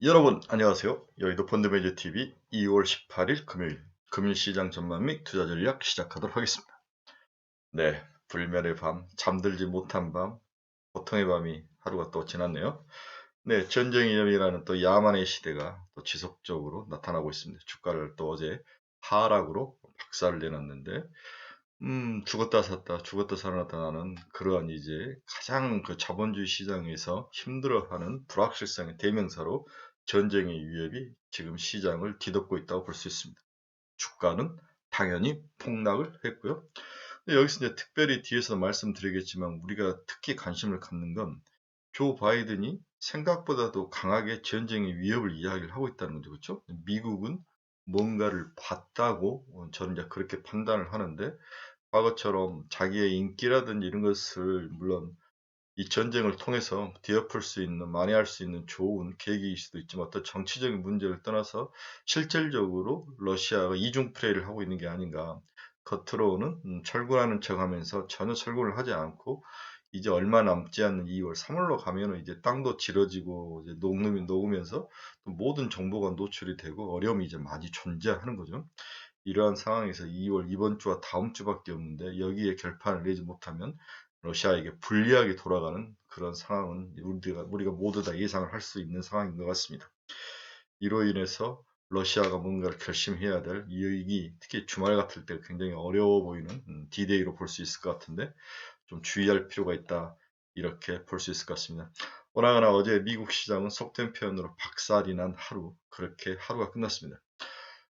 여러분 안녕하세요. 여의도 펀드매니저TV 2월 18일 금요일 금일시장 전망 및 투자 전략 시작하도록 하겠습니다. 네, 불멸의 밤, 잠들지 못한 밤, 고통의 밤이 하루가 또 지났네요. 네, 전쟁 이념이라는 또 야만의 시대가 또 지속적으로 나타나고 있습니다. 주가를 또 어제 하락으로 박살을 내놨는데 죽었다 샀다, 죽었다 살아났다 나는 그러한 이제 가장 그 자본주의 시장에서 힘들어하는 불확실성의 대명사로 전쟁의 위협이 지금 시장을 뒤덮고 있다고 볼 수 있습니다. 주가는 당연히 폭락을 했고요. 근데 여기서 이제 특별히 뒤에서 말씀드리겠지만 우리가 특히 관심을 갖는 건 조 바이든이 생각보다도 강하게 전쟁의 위협을 이야기를 하고 있다는 거죠. 그렇죠? 미국은 뭔가를 봤다고 저는 이제 그렇게 판단을 하는데 과거처럼 자기의 인기라든지 이런 것을 물론 이 전쟁을 통해서 뒤엎을 수 있는 만회할 수 있는 좋은 계기일 수도 있지만 어떤 정치적인 문제를 떠나서 실질적으로 러시아가 이중 플레이를 하고 있는 게 아닌가. 겉으로는 철군하는 척하면서 전혀 철군을 하지 않고 이제 얼마 남지 않는 2월, 3월로 가면은 이제 땅도 질어지고 이제 녹음이 녹으면서 또 모든 정보가 노출이 되고 어려움이 이제 많이 존재하는 거죠. 이러한 상황에서 2월 이번 주와 다음 주밖에 없는데 여기에 결판을 내지 못하면 러시아에게 불리하게 돌아가는 그런 상황은 우리가 모두 다 예상을 할 수 있는 상황인 것 같습니다. 이로 인해서 러시아가 뭔가를 결심해야 될 이익이 특히 주말 같을 때 굉장히 어려워 보이는 D-Day로 볼 수 있을 것 같은데 좀 주의할 필요가 있다. 이렇게 볼 수 있을 것 같습니다. 워낙 어제 미국 시장은 속된 표현으로 박살이 난 하루, 그렇게 하루가 끝났습니다.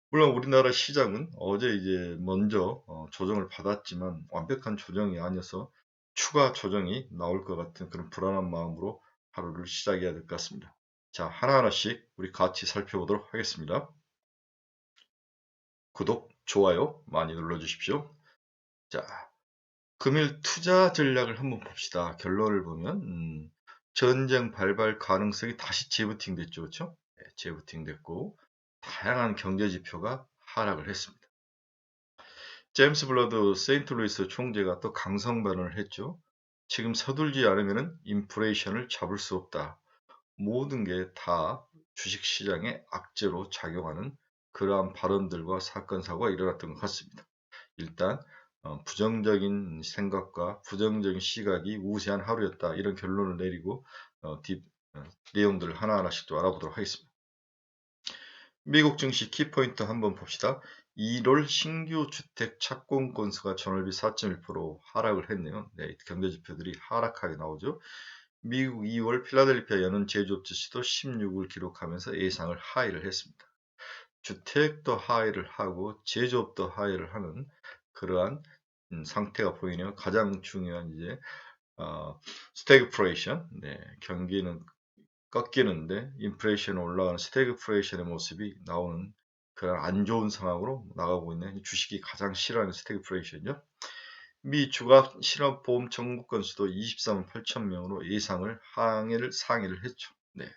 물론 우리나라 시장은 어제 이제 먼저 조정을 받았지만 완벽한 조정이 아니어서 추가 조정이 나올 것 같은 그런 불안한 마음으로 하루를 시작해야 될 것 같습니다. 자, 하나하나씩 우리 같이 살펴보도록 하겠습니다. 구독, 좋아요 많이 눌러주십시오. 자, 금일 투자 전략을 한번 봅시다. 결론을 보면 전쟁 발발 가능성이 다시 재부팅 됐죠. 그렇죠? 네, 재부팅 됐고 다양한 경제 지표가 하락을 했습니다. 제임스 블러드 세인트루이스 총재가 또 강성 발언을 했죠. 지금 서둘지 않으면 인플레이션을 잡을 수 없다. 모든 게 다 주식시장의 악재로 작용하는 그러한 발언들과 사건 사고가 일어났던 것 같습니다. 일단 부정적인 생각과 부정적인 시각이 우세한 하루였다. 이런 결론을 내리고 어, 딥, 어, 내용들을 하나하나씩 또 알아보도록 하겠습니다. 미국 증시 키포인트 한번 봅시다. 1월 신규 주택 착공 건수가 전월비 4.1% 하락을 했네요. 네, 경제 지표들이 하락하게 나오죠. 미국 2월 필라델피아 연은 제조업 지수도 16을 기록하면서 예상을 하회를 했습니다. 주택도 하회를 하고 제조업도 하회를 하는 그러한 상태가 보이네요. 가장 중요한 이제 스태그플레이션, 네, 경기는 꺾이는데 인플레이션이 올라가는 스태그플레이션의 모습이 나오는 그런 안 좋은 상황으로 나가고 있는 주식이 가장 싫어하는 스태그플레이션이죠. 미 주가 실업보험 청구 건수도 23만 8천 명으로 예상을 상회를 했죠. 네.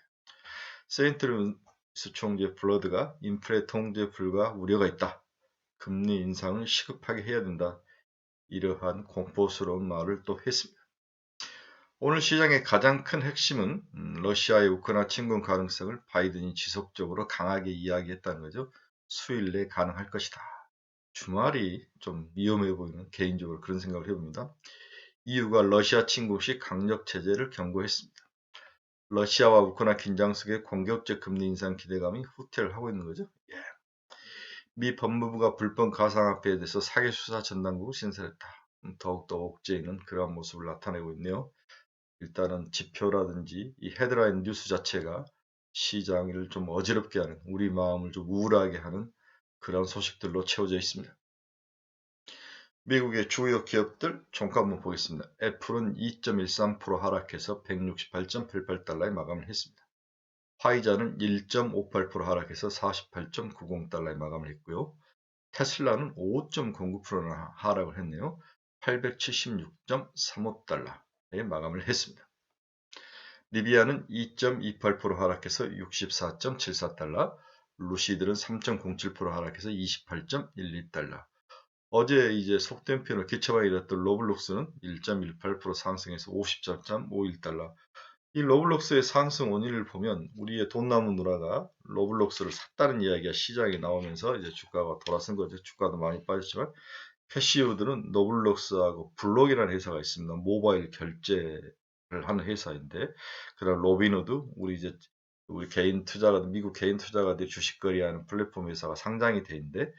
세인트루이스 총재 블러드가 인플레 통제 불가 우려가 있다. 금리 인상을 시급하게 해야 된다. 이러한 공포스러운 말을 또 했습니다. 오늘 시장의 가장 큰 핵심은 러시아의 우크라이나 침공 가능성을 바이든이 지속적으로 강하게 이야기했다는 거죠. 수일 내 가능할 것이다. 주말이 좀 위험해 보이는 개인적으로 그런 생각을 해봅니다. 이유가 러시아 침공 시 강력 제재를 경고했습니다. 러시아와 우크라이나 긴장 속에 공격적 금리 인상 기대감이 후퇴를 하고 있는 거죠. 예. 미 법무부가 불법 가상화폐에 대해서 사기수사 전담국을 신설했다. 더욱더 옥죄이는 그러한 모습을 나타내고 있네요. 일단은 지표라든지 이 헤드라인 뉴스 자체가 시장을 좀 어지럽게 하는, 우리 마음을 좀 우울하게 하는 그런 소식들로 채워져 있습니다. 미국의 주요 기업들 종가 한번 보겠습니다. 애플은 2.13% 하락해서 168.88달러에 마감을 했습니다. 화이자는 1.58% 하락해서 48.90달러에 마감을 했고요. 테슬라는 5.09%나 하락을 했네요. 876.35달러에 마감을 했습니다. 리비아는 2.28% 하락해서 64.74달러, 루시드는 3.07% 하락해서 28.12달러. 어제 이제 속된 편을 기차방에 잃었던 로블록스는 1.18% 상승해서 54.51달러. 이 로블록스의 상승 원인을 보면 우리의 돈 남은 누나가 로블록스를 샀다는 이야기가 시장에 나오면서 이제 주가가 돌아선 거죠. 주가도 많이 빠졌지만 캐시우드는 로블록스하고 블록이라는 회사가 있습니다. 모바일 결제를 하는 회사인데, 그다음 로빈후드 우리 개인 투자가 미국 개인 투자가들 주식 거래하는 플랫폼 회사가 상장이 돼 있는데,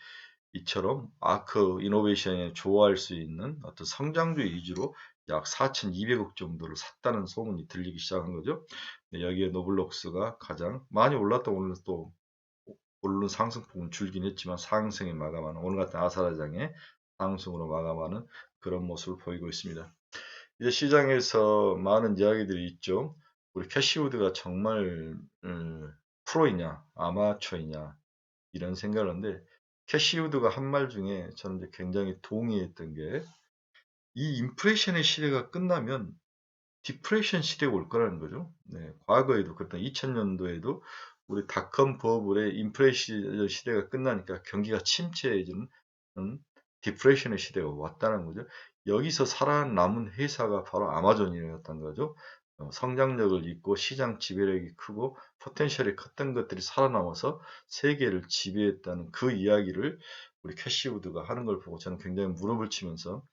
이처럼 아크 이노베이션에 좋아할 수 있는 어떤 성장주의 위주로 약 4,200억 정도를 샀다는 소문이 들리기 시작한 거죠. 여기에 노블록스가 가장 많이 올랐다. 오늘 또 오른 상승폭은 줄긴 했지만 상승에 마감하는, 오늘 같은 아사라장의 상승으로 마감하는 그런 모습을 보이고 있습니다. 이제 시장에서 많은 이야기들이 있죠. 우리 캐시우드가 정말 프로이냐 아마추어이냐 이런 생각을 하는데, 캐시우드가 한 말 중에 저는 이제 굉장히 동의했던 게, 이 인플레이션의 시대가 끝나면 디프레션 시대가 올 거라는 거죠. 네, 과거에도 그랬던 2000년도에도 우리 닷컴 버블의 인플레이션 시대가 끝나니까 경기가 침체해지는 디프레션의 시대가 왔다는 거죠. 여기서 살아남은 회사가 바로 아마존이었던 거죠. 성장력을 있고 시장 지배력이 크고 포텐셜이 컸던 것들이 살아남아서 세계를 지배했다는 그 이야기를 우리 캐시우드가 하는 걸 보고 저는 굉장히 무릎을 치면서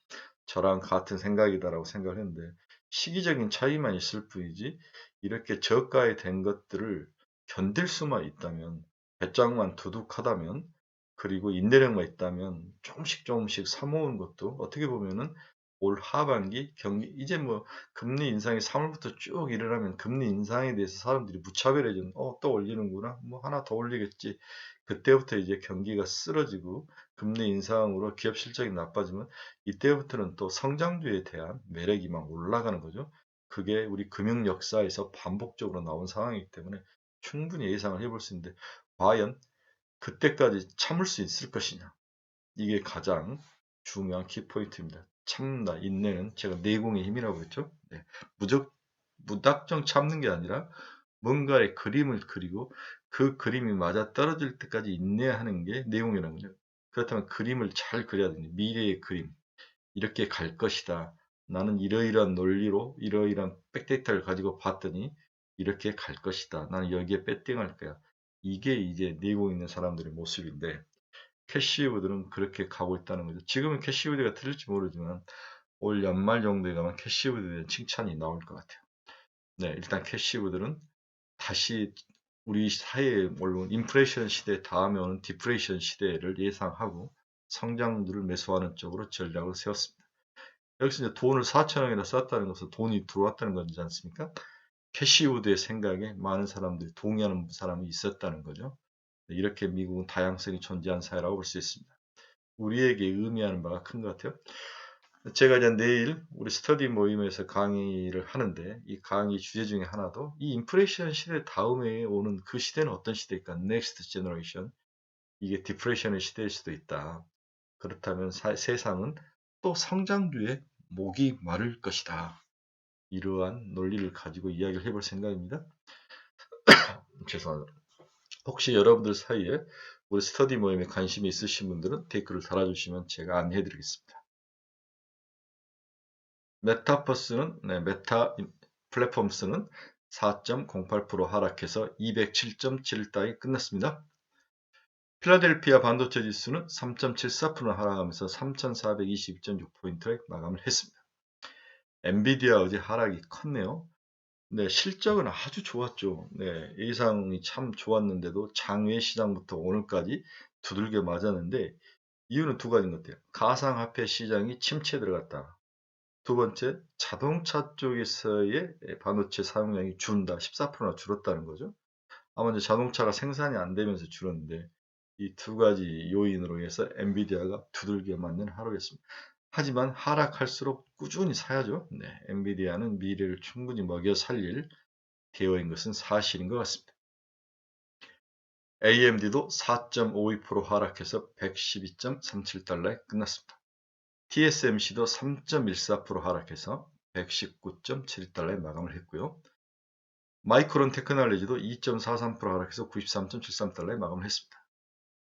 저랑 같은 생각이다라고 생각을 했는데, 시기적인 차이만 있을 뿐이지 이렇게 저가에 된 것들을 견딜 수만 있다면, 배짱만 두둑하다면, 그리고 인내력만 있다면 조금씩 조금씩 사모은 것도 어떻게 보면은 올 하반기 경기, 이제 뭐 금리 인상이 3월부터 쭉 일어나면 금리 인상에 대해서 사람들이 무차별해지는, 또 올리는구나, 뭐 하나 더 올리겠지, 그때부터 이제 경기가 쓰러지고 금리 인상으로 기업 실적이 나빠지면 이때부터는 또 성장주에 대한 매력이 막 올라가는 거죠. 그게 우리 금융 역사에서 반복적으로 나온 상황이기 때문에 충분히 예상을 해볼 수 있는데, 과연 그때까지 참을 수 있을 것이냐, 이게 가장 중요한 키포인트입니다. 참다, 인내는 제가 내공의 힘이라고 했죠. 네. 무작정 참는 게 아니라 뭔가의 그림을 그리고 그 그림이 맞아 떨어질 때까지 인내하는 게 내공이라는 거죠. 그렇다면 그림을 잘 그려야 됩니다. 미래의 그림. 이렇게 갈 것이다. 나는 이러이러한 논리로 이러이러한 백데이터를 가지고 봤더니 이렇게 갈 것이다. 나는 여기에 배팅할 거야. 이게 이제 내공 있는 사람들의 모습인데, 캐시우드는 그렇게 가고 있다는 거죠. 지금은 캐시우드가 틀릴지 모르지만 올 연말 정도에 가면 캐시우드에 대한 칭찬이 나올 것 같아요. 네, 일단 캐시우드는 다시 우리 사회에 물론 인플레이션 시대 다음에 오는 디프레이션 시대를 예상하고 성장률을 매수하는 쪽으로 전략을 세웠습니다. 여기서 이제 돈을 4천억이나 썼다는 것은 돈이 들어왔다는 거지 않습니까? 캐시우드의 생각에 많은 사람들이 동의하는 사람이 있었다는 거죠. 이렇게 미국은 다양성이 존재한 사회라고 볼 수 있습니다. 우리에게 의미하는 바가 큰 것 같아요. 제가 이제 내일 우리 스터디 모임에서 강의를 하는데, 이 강의 주제 중에 하나도 이 인플레이션 시대 다음에 오는 그 시대는 어떤 시대일까? 넥스트 제너레이션. 이게 디프레션의 시대일 수도 있다. 그렇다면 세상은 또 성장주의 목이 마를 것이다. 이러한 논리를 가지고 이야기를 해볼 생각입니다. 죄송합니다. 혹시 여러분들 사이에 우리 스터디 모임에 관심이 있으신 분들은 댓글을 달아주시면 제가 안내해 드리겠습니다. 메타버스는, 메타 플랫폼스는 4.08% 하락해서 207.71달이 끝났습니다. 필라델피아 반도체 지수는 3.74% 하락하면서 3,422.6포인트에 마감을 했습니다. 엔비디아 어제 하락이 컸네요. 네, 실적은 아주 좋았죠. 네, 예상이 참 좋았는데도 장외 시장부터 오늘까지 두들겨 맞았는데, 이유는 두 가지인 것 같아요. 가상화폐 시장이 침체 들어갔다. 두 번째, 자동차 쪽에서의 반도체 사용량이 준다. 14%나 줄었다는 거죠. 아마 이제 자동차가 생산이 안 되면서 줄었는데, 이 두 가지 요인으로 해서 엔비디아가 두들겨 맞는 하루였습니다. 하지만 하락할수록 꾸준히 사야죠. 네, 엔비디아는 미래를 충분히 먹여 살릴 기여인 것은 사실인 것 같습니다. AMD도 4.52% 하락해서 112.37달러에 끝났습니다. TSMC도 3.14% 하락해서 119.72달러에 마감을 했고요. 마이크론 테크놀로지도 2.43% 하락해서 93.73달러에 마감을 했습니다.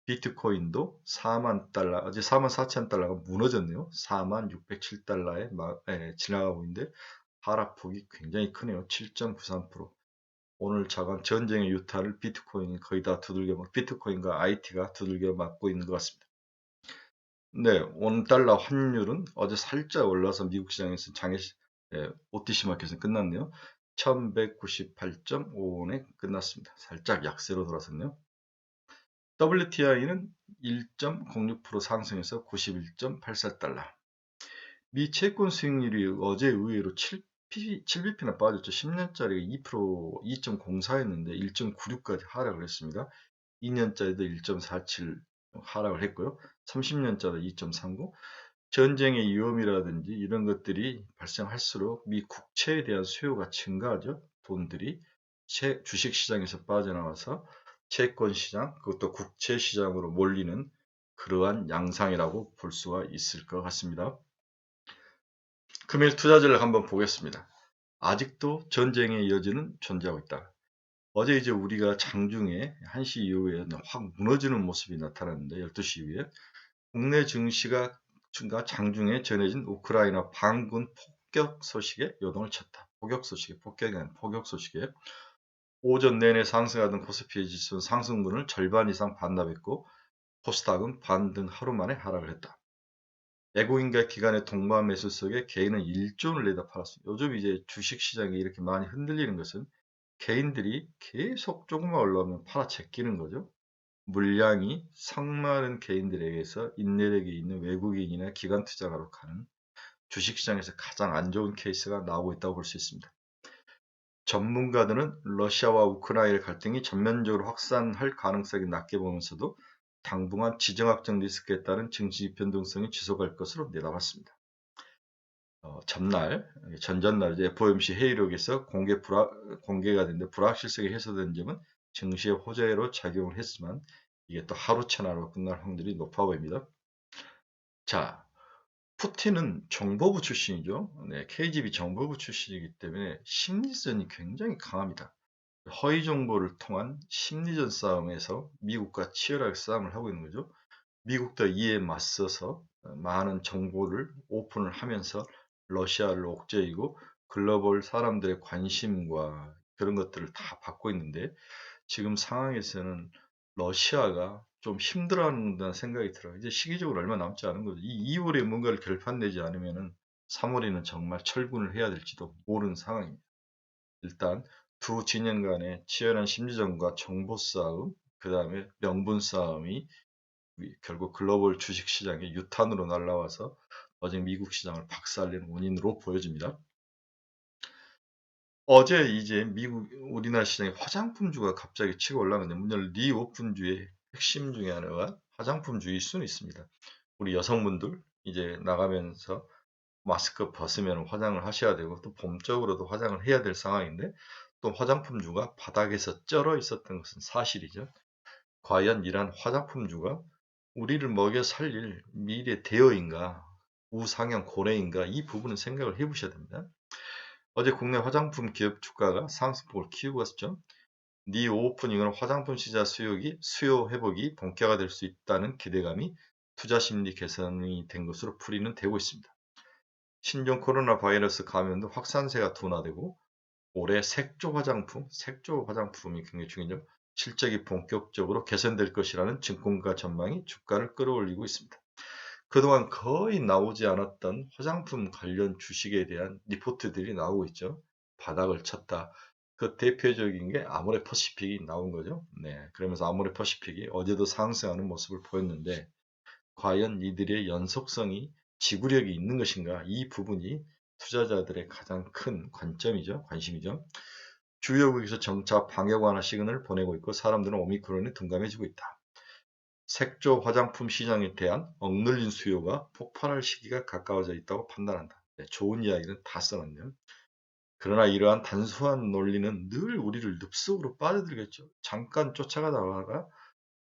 비트코인도 4만 달러, 어제 4만 4천 달러가 무너졌네요. 4만 607달러에 지나가고 있는데, 하락폭이 굉장히 크네요. 7.93%. 오늘 자간 전쟁의 유탄을 비트코인이 거의 다 비트코인과 IT가 두들겨 맞고 있는 것 같습니다. 네, 원달러 환율은 어제 살짝 올라서 미국 시장에서 OTC 마켓은 끝났네요. 1198.5원에 끝났습니다. 살짝 약세로 돌아섰네요. WTI는 1.06% 상승해서 91.84달러. 미 채권 수익률이 어제 의외로 7bp나 빠졌죠. 10년짜리가 2.04였는데 1.96까지 하락을 했습니다. 2년짜리도 1.47 하락을 했고요. 30년짜리 2.39. 전쟁의 위험이라든지 이런 것들이 발생할수록 미 국채에 대한 수요가 증가하죠. 돈들이 주식시장에서 빠져나와서 채권시장, 그것도 국채시장으로 몰리는 그러한 양상이라고 볼 수가 있을 것 같습니다. 금일 투자전략 한번 보겠습니다. 아직도 전쟁의 여지는 존재하고 있다. 어제 이제 우리가 장중에 1시 이후에 확 무너지는 모습이 나타났는데 12시 이후에 국내 증시가 장중에 전해진 우크라이나 반군 폭격 소식에 요동을 쳤다. 폭격이 아닌 폭격 소식에 오전 내내 상승하던 코스피 지수는 상승분을 절반 이상 반납했고 코스닥은 반등 하루 만에 하락을 했다. 외국인과 기관의 동반 매수 속에 개인은 1조를 내다 팔았습니다. 요즘 이제 주식시장이 이렇게 많이 흔들리는 것은 개인들이 계속 조금만 올라오면 팔아 제끼는 거죠. 물량이 상많은 개인들에게서 인내력이 있는 외국인이나 기관 투자가로 가는 주식시장에서 가장 안 좋은 케이스가 나오고 있다고 볼 수 있습니다. 전문가들은 러시아와 우크라이나 갈등이 전면적으로 확산할 가능성이 낮게 보면서도 당분간 지정학적 리스크에 따른 증시 변동성이 지속할 것으로 내다봤습니다. 전전날 FOMC 회의록에서 공개가 됐는데 불확실성이 해소된 점은 증시의 호재로 작용을 했지만 이게 또 하루 천하로 끝날 확률이 높아 보입니다. 자, 푸틴은 정보부 출신이죠. 네, KGB 정보부 출신이기 때문에 심리전이 굉장히 강합니다. 허위 정보를 통한 심리전 싸움에서 미국과 치열하게 싸움을 하고 있는 거죠. 미국도 이에 맞서서 많은 정보를 오픈을 하면서 러시아를 옥죄이고 글로벌 사람들의 관심과 그런 것들을 다 받고 있는데 지금 상황에서는 러시아가 좀 힘들어한다는 생각이 들어요. 이제 시기적으로 얼마 남지 않은 거죠. 이 2월에 뭔가를 결판내지 않으면은 3월에는 정말 철군을 해야 될지도 모르는 상황입니다. 일단 두 진영 간의 치열한 심리전과 정보 싸움, 그 다음에 명분 싸움이 결국 글로벌 주식시장의 유탄으로 날라와서 어제 미국 시장을 박살낸 원인으로 보여집니다. 어제 이제 우리나라 시장의 화장품주가 갑자기 치고 올라갔는데 문제는 리오픈주의 핵심 중에 하나가 화장품주일 수는 있습니다. 우리 여성분들 이제 나가면서 마스크 벗으면 화장을 하셔야 되고 또 봄적으로도 화장을 해야 될 상황인데 또 화장품주가 바닥에서 쩔어 있었던 것은 사실이죠. 과연 이러한 화장품주가 우리를 먹여 살릴 미래 대어인가, 우상향 고래인가 이 부분은 생각을 해보셔야 됩니다. 어제 국내 화장품 기업 주가가 상승폭을 키우고 있었죠. 오프닝은 화장품 시장 수요 회복이 본격화될 수 있다는 기대감이 투자 심리 개선이 된 것으로 풀이는 되고 있습니다. 신종 코로나 바이러스 감염도 확산세가 둔화되고 올해 색조 화장품이 굉장히 중요하죠. 실적이 본격적으로 개선될 것이라는 증권가 전망이 주가를 끌어올리고 있습니다. 그동안 거의 나오지 않았던 화장품 관련 주식에 대한 리포트들이 나오고 있죠. 바닥을 쳤다. 그 대표적인 게 아모레퍼시픽이 나온 거죠. 네, 그러면서 아모레퍼시픽이 어제도 상승하는 모습을 보였는데 과연 이들의 연속성이 지구력이 있는 것인가? 이 부분이 투자자들의 가장 큰 관심이죠. 주요국에서 정차 방역 완화 시그널을 보내고 있고 사람들은 오미크론에 둔감해지고 있다. 색조 화장품 시장에 대한 억눌린 수요가 폭발할 시기가 가까워져 있다고 판단한다. 네, 좋은 이야기는 다 써놨네요. 그러나 이러한 단순한 논리는 늘 우리를 늪속으로 빠져들겠죠. 잠깐 쫓아가다가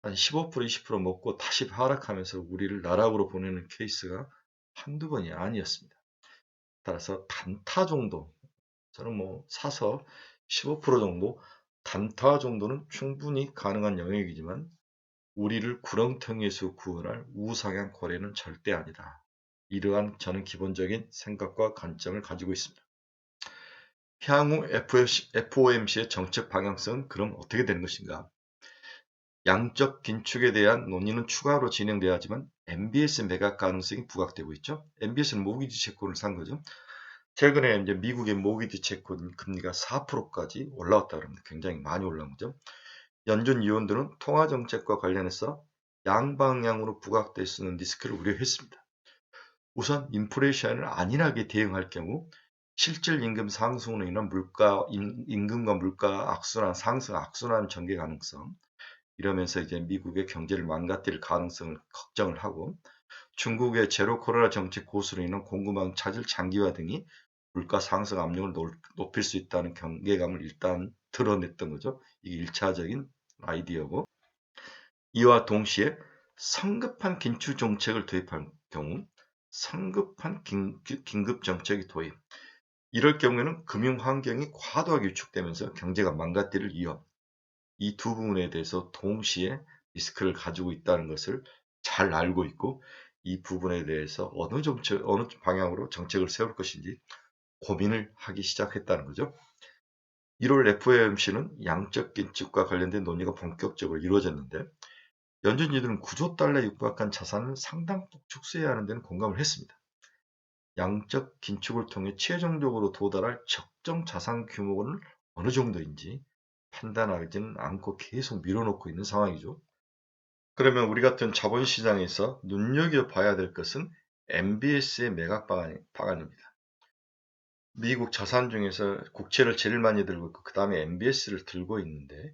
한 15% 20% 먹고 다시 하락하면서 우리를 나락으로 보내는 케이스가 한두 번이 아니었습니다. 따라서 단타 정도, 저는 사서 15% 정도, 단타 정도는 충분히 가능한 영역이지만 우리를 구렁텅이에서 구원할 우상향 거래는 절대 아니다. 이러한 저는 기본적인 생각과 관점을 가지고 있습니다. 향후 FOMC의 정책 방향성은 그럼 어떻게 되는 것인가? 양적 긴축에 대한 논의는 추가로 진행돼야 하지만 MBS 매각 가능성이 부각되고 있죠. MBS는 모기지 채권을 산 거죠. 최근에 이제 미국의 모기지 채권 금리가 4%까지 올라왔다 그럽니다. 굉장히 많이 올라온 거죠. 연준 위원들은 통화 정책과 관련해서 양방향으로 부각될 수 있는 리스크를 우려했습니다. 우선 인플레이션을 안일하게 대응할 경우 실질 임금 상승으로 인한 임금과 물가 악순환 전개 가능성, 이러면서 이제 미국의 경제를 망가뜨릴 가능성을 걱정을 하고, 중국의 제로 코로나 정책 고수로 인한 공급망 차질 장기화 등이 물가 상승 압력을 높일 수 있다는 경계감을 일단 드러냈던 거죠. 이게 1차적인 아이디어고, 이와 동시에 성급한 긴축 정책을 도입할 경우 성급한 긴급 정책의 도입, 이럴 경우에는 금융 환경이 과도하게 위축되면서 경제가 망가뜨릴 위험, 이 두 부분에 대해서 동시에 리스크를 가지고 있다는 것을 잘 알고 있고, 이 부분에 대해서 어느 방향으로 정책을 세울 것인지 고민을 하기 시작했다는 거죠. 1월 FOMC는 양적 긴축과 관련된 논의가 본격적으로 이루어졌는데, 연준이들은 9조 달러에 육박한 자산을 상당폭 축소해야 하는 데는 공감을 했습니다. 양적 긴축을 통해 최종적으로 도달할 적정 자산 규모는 어느 정도인지 판단하지는 않고 계속 밀어놓고 있는 상황이죠. 그러면 우리 같은 자본시장에서 눈여겨봐야 될 것은 MBS의 매각 방안입니다. 미국 자산 중에서 국채를 제일 많이 들고 있고 그 다음에 MBS를 들고 있는데,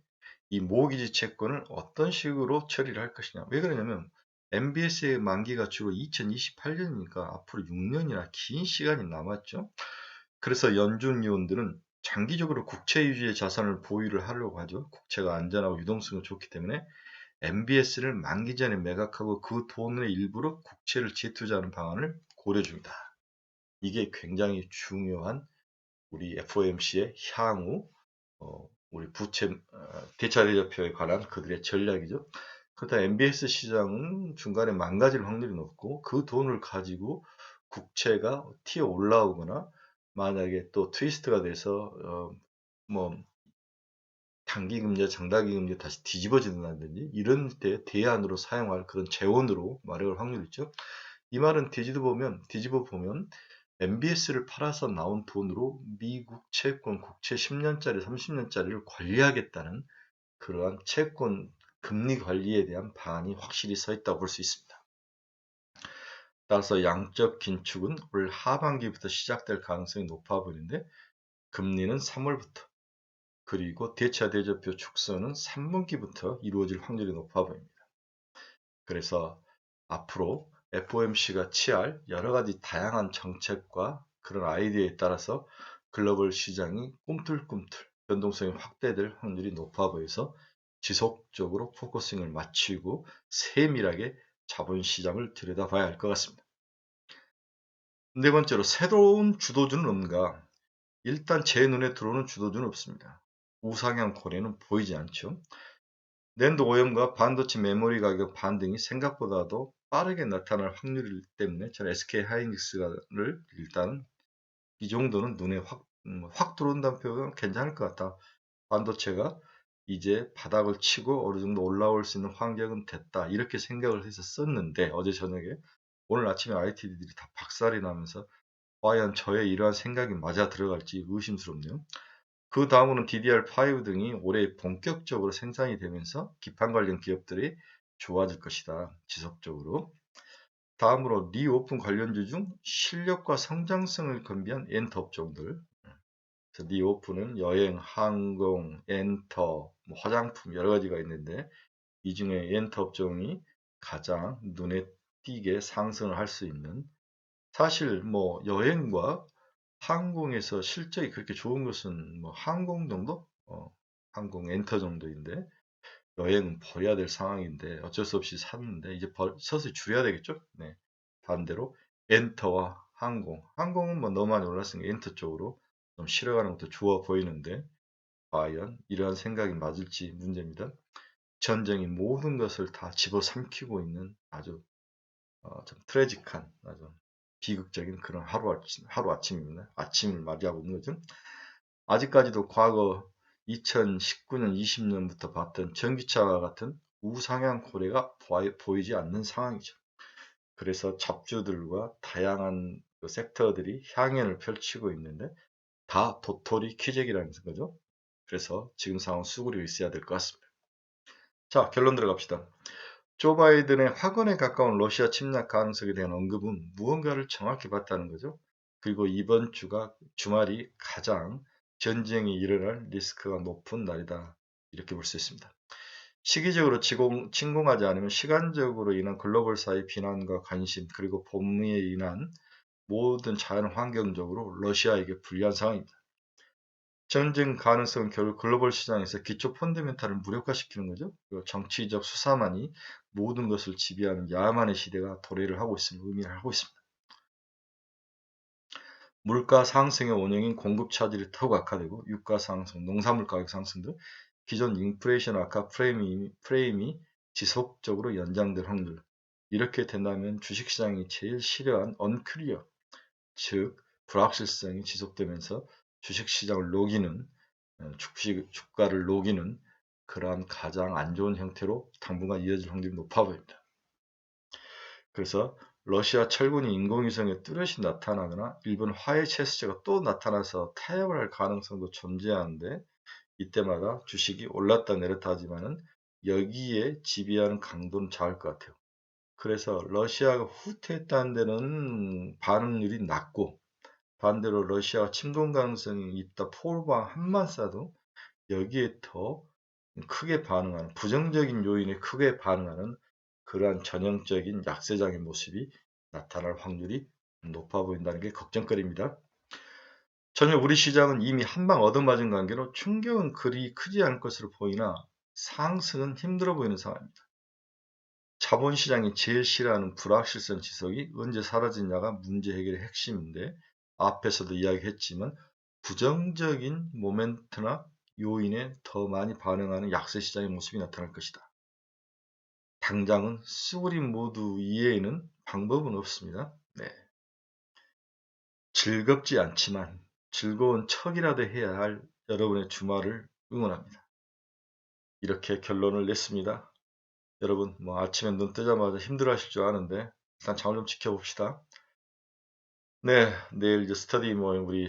이 모기지 채권을 어떤 식으로 처리를 할 것이냐. 왜 그러냐면 MBS의 만기가 주로 2028년이니까 앞으로 6년이나 긴 시간이 남았죠. 그래서 연준 위원들은 장기적으로 국채 유지의 자산을 보유를 하려고 하죠. 국채가 안전하고 유동성이 좋기 때문에 MBS를 만기 전에 매각하고 그 돈의 일부로 국채를 재투자하는 방안을 고려 중이다. 이게 굉장히 중요한 우리 FOMC의 향후 우리 부채 대차 대조표에 관한 그들의 전략이죠. 그렇다 MBS 시장은 중간에 망가질 확률이 높고, 그 돈을 가지고 국채가 튀어 올라오거나 만약에 또 트위스트가 돼서 뭐 단기 금리, 장단기 금리 다시 뒤집어진다든지 이런 때 대안으로 사용할 그런 재원으로 마련할 확률이 있죠. 이 말은 뒤집어 보면 MBS를 팔아서 나온 돈으로 미국 채권 국채 10년짜리, 30년짜리를 관리하겠다는 그러한 채권 금리 관리에 대한 방안이 확실히 서 있다고 볼 수 있습니다. 따라서 양적 긴축은 올 하반기부터 시작될 가능성이 높아 보이는데, 금리는 3월부터, 그리고 대차 대조표 축소는 3분기부터 이루어질 확률이 높아 보입니다. 그래서 앞으로 FOMC가 취할 여러 가지 다양한 정책과 그런 아이디어에 따라서 글로벌 시장이 꿈틀꿈틀 변동성이 확대될 확률이 높아 보여서 지속적으로 포커싱을 맞추고 세밀하게 자본시장을 들여다봐야 할 것 같습니다. 네 번째로, 새로운 주도주는 없는가? 일단 제 눈에 들어오는 주도주는 없습니다. 우상향 고리는 보이지 않죠. 낸드 오염과 반도체 메모리 가격 반등이 생각보다도 빠르게 나타날 확률이기 때문에 저는 SK 하이닉스를 일단 이 정도는 눈에 확 들어온다는 표현은 괜찮을 것 같다. 반도체가 이제 바닥을 치고 어느 정도 올라올 수 있는 환경은 됐다. 이렇게 생각을 해서 썼는데, 어제 저녁에 오늘 아침에 IT들이 다 박살이 나면서 과연 저의 이러한 생각이 맞아 들어갈지 의심스럽네요. 그 다음으로는 DDR5 등이 올해 본격적으로 생산이 되면서 기판 관련 기업들이 좋아질 것이다. 지속적으로. 다음으로 리오픈 관련주 중 실력과 성장성을 겸비한 엔터 업종들. 리오픈은 여행, 항공, 엔터, 화장품 여러 가지가 있는데, 이 중에 엔터 업종이 가장 눈에 띄게 상승을 할 수 있는, 사실 여행과 항공에서 실적이 그렇게 좋은 것은 항공 정도? 항공 엔터 정도인데, 여행은 버려야 될 상황인데 어쩔 수 없이 샀는데 이제 서서히 줄여야 되겠죠? 네. 반대로 엔터와 항공은 너무 많이 올랐으니까 엔터 쪽으로 좀 실어가는 것도 좋아 보이는데, 과연 이러한 생각이 맞을지 문제입니다. 전쟁이 모든 것을 다 집어삼키고 있는 아주 좀 트래직한, 아주 비극적인 그런 하루아침입니다. 아침을 맞이하고 있는 거죠. 아직까지도 과거 2019년, 20년부터 봤던 전기차와 같은 우상향 고래가 보이지 않는 상황이죠. 그래서 잡주들과 다양한 그 섹터들이 향연을 펼치고 있는데 다 도토리 키재기라는 거죠. 그래서 지금 상황 수그리고 있어야 될 것 같습니다. 자, 결론 들어갑시다. 조 바이든의 확언에 가까운 러시아 침략 가능성에 대한 언급은 무언가를 정확히 봤다는 거죠. 그리고 이번 주말이 가장 전쟁이 일어날 리스크가 높은 날이다. 이렇게 볼 수 있습니다. 시기적으로 침공하지 않으면 시간적으로 인한 글로벌 사회 비난과 관심 그리고 봄에 인한 모든 자연 환경적으로 러시아에게 불리한 상황입니다. 전쟁 가능성은 결국 글로벌 시장에서 기초 펀더멘탈을 무력화시키는 거죠. 그리고 정치적 수사만이 모든 것을 지배하는 야만의 시대가 도래를 하고 있음을 의미를 하고 있습니다. 물가 상승의 원인인 공급 차질이 더욱 악화되고 유가 상승, 농산물 가격 상승 등 기존 인플레이션 악화 프레임이 지속적으로 연장될 확률. 이렇게 된다면 주식시장이 제일 싫어한 언클리어, 즉 불확실성이 지속되면서 주식시장을 녹이는 주가를 녹이는 그러한 가장 안 좋은 형태로 당분간 이어질 확률이 높아 보입니다. 그래서 러시아 철군이 인공위성에 뚜렷이 나타나거나 일본 화해 체스제가 또 나타나서 타협을 할 가능성도 존재하는데 이때마다 주식이 올랐다 내렸다 하지만은 여기에 지배하는 강도는 작을 것 같아요. 그래서 러시아가 후퇴했다는 데는 반응률이 낮고 반대로 러시아가 침공 가능성이 있다 포울방 한만 쏴도 여기에 더 크게 반응하는 부정적인 요인에 크게 반응하는 그러한 전형적인 약세장의 모습이 나타날 확률이 높아 보인다는 게 걱정거리입니다. 전혀 우리 시장은 이미 한방 얻어맞은 관계로 충격은 그리 크지 않을 것으로 보이나 상승은 힘들어 보이는 상황입니다. 자본시장이 제일 싫어하는 불확실성 지속이 언제 사라지냐가 문제 해결의 핵심인데 앞에서도 이야기했지만 부정적인 모멘트나 요인에 더 많이 반응하는 약세 시장의 모습이 나타날 것이다. 당장은 수그린 모두 이해에는 방법은 없습니다. 네. 즐겁지 않지만 즐거운 척이라도 해야 할 여러분의 주말을 응원합니다. 이렇게 결론을 냈습니다. 여러분 아침에 눈 뜨자마자 힘들어 하실 줄 아는데 일단 잠을 좀 지켜봅시다. 네, 내일 이제 스터디 모임 우리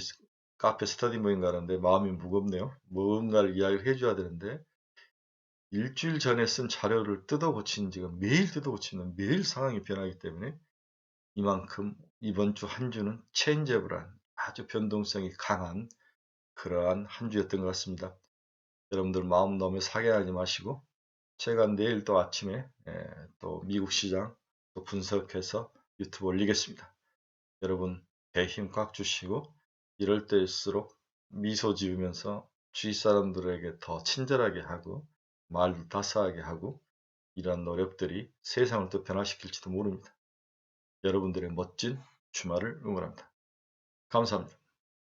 카페 스터디 모임 가는데 마음이 무겁네요. 뭔가를 이야기를 해줘야 되는데 일주일 전에 쓴 자료를 뜯어 고치는 지가 매일 뜯어 고치는 매일 상황이 변하기 때문에 이만큼 이번 주 한 주는 체인지업을한 아주 변동성이 강한 그러한 한 주였던 것 같습니다. 여러분들 마음 너무 상해하지 마시고 제가 내일 또 아침에 또 미국 시장 또 분석해서 유튜브 올리겠습니다. 여러분 배 힘 꽉 주시고 이럴 때일수록 미소 지으면서 주위 사람들에게 더 친절하게 하고 말도 따스하게 하고 이러한 노력들이 세상을 또 변화시킬지도 모릅니다. 여러분들의 멋진 주말을 응원합니다. 감사합니다.